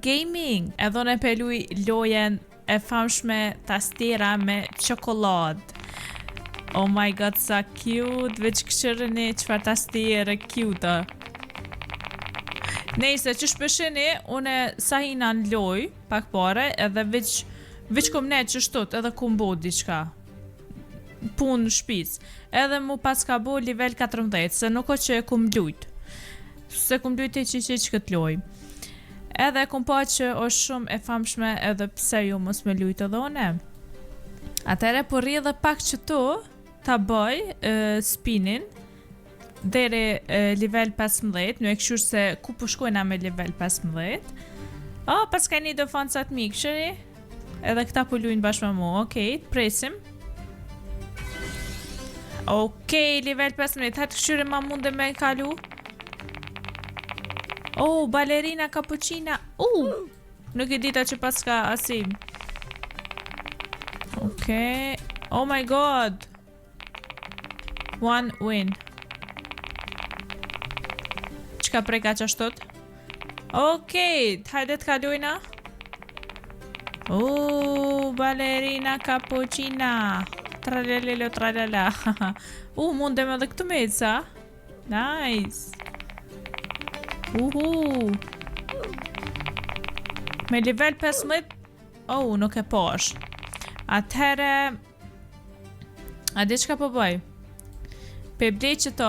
Gaming. Edhe unë pe luj lojen e famshme tastiera me çokolad. Oh my god, sa cute. Veç këshërëni qëfar tastiere cute. Nejse, që shpeshini, une sa hina në loj, pak pare, edhe veç kom ne që shtot, edhe kom bo diqka. Pun në shpis. Edhe mu pas ka bo level 14, se nuk o që e kom lujt. Se kom lujt e që këtë loj. Edhe kom pa që është shumë e famshme edhe pse ju mos me lujt edhe one. Atere po rri edhe pak që to ta bëj spinin deri level 15, në e këshur se ku po shkojna me level 15. Pas ka një defansat mi këshëri, edhe këta po lujnë bashkë me mu, okej, presim. Okej, level 15, hajtë këshyre ma munde me kalu. Balerina cappuccina. Nuk e dita që pas ka asim. Okej. Oh my god. One win. Qka preka që ashtot? Okej, hajde të kalujna. Balerina cappuccina. Tralelelo tralala. Mundem edhe këtu me ca. Nice. Me level 15. Nuk e posh. Atëhere, a di qka po bëj? Pe blej që to